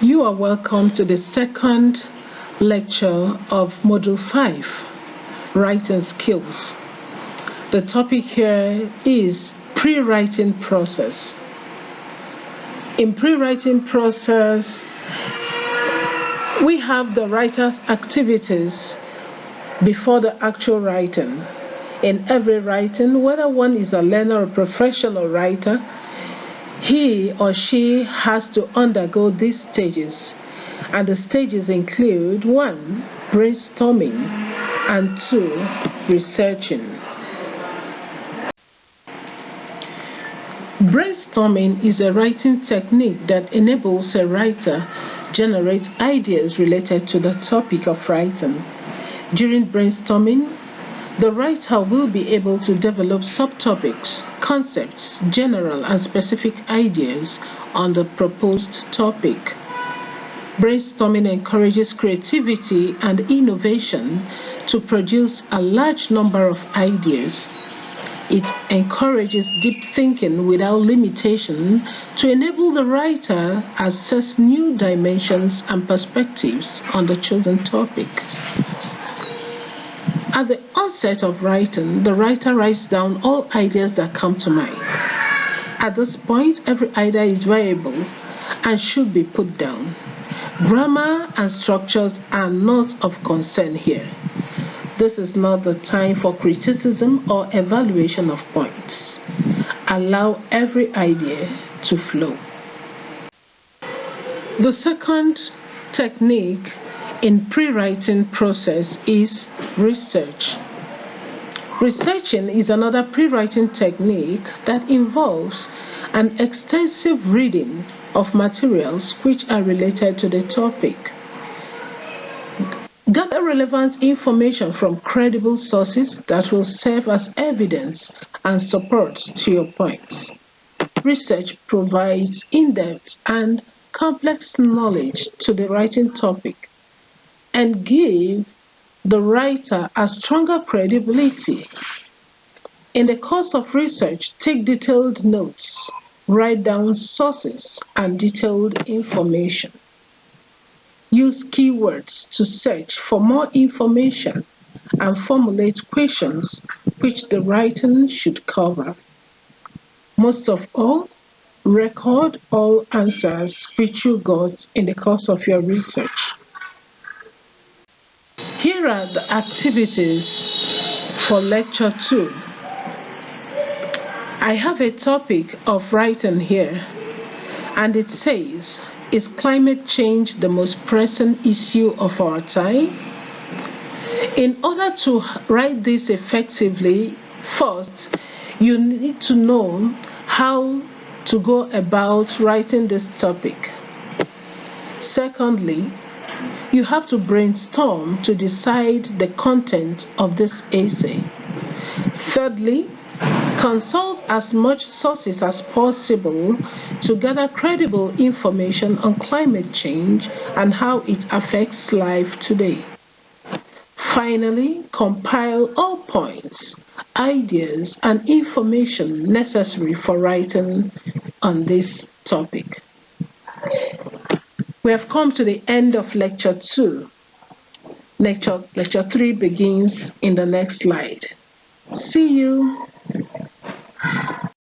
You are welcome to the second lecture of Module 5, Writing Skills. The topic here is pre-writing process. In pre-writing process, we have the writer's activities before the actual writing. In every writing, whether one is a learner or professional writer, he or she has to undergo these stages, and the stages include 1. Brainstorming, and 2. Researching. Brainstorming is a writing technique that enables a writer to generate ideas related to the topic of writing. During brainstorming, the writer will be able to develop subtopics, concepts, general and specific ideas on the proposed topic. Brainstorming encourages creativity and innovation to produce a large number of ideas. It encourages deep thinking without limitation to enable the writer to assess new dimensions and perspectives on the chosen topic. At the onset of writing, the writer writes down all ideas that come to mind. At this point, every idea is viable and should be put down. Grammar and structures are not of concern here. This is not the time for criticism or evaluation of points. Allow every idea to flow. The second technique in pre-writing process is research. Researching is another pre-writing technique that involves an extensive reading of materials which are related to the topic. Gather relevant information from credible sources that will serve as evidence and support to your points. Research provides in-depth and complex knowledge to the writing topic and give the writer a stronger credibility. In the course of research, take detailed notes, write down sources and detailed information. Use keywords to search for more information and formulate questions which the writing should cover. Most of all, record all answers which you got in the course of your research. Here are the activities for Lecture 2. I have a topic of writing here, and it says, is climate change the most pressing issue of our time? In order to write this effectively, first, you need to know how to go about writing this topic. Secondly, you have to brainstorm to decide the content of this essay. Thirdly, consult as much sources as possible to gather credible information on climate change and how it affects life today. Finally, compile all points, ideas, and information necessary for writing on this topic. We have come to the end of Lecture 2. Lecture 3 begins in the next slide. See you.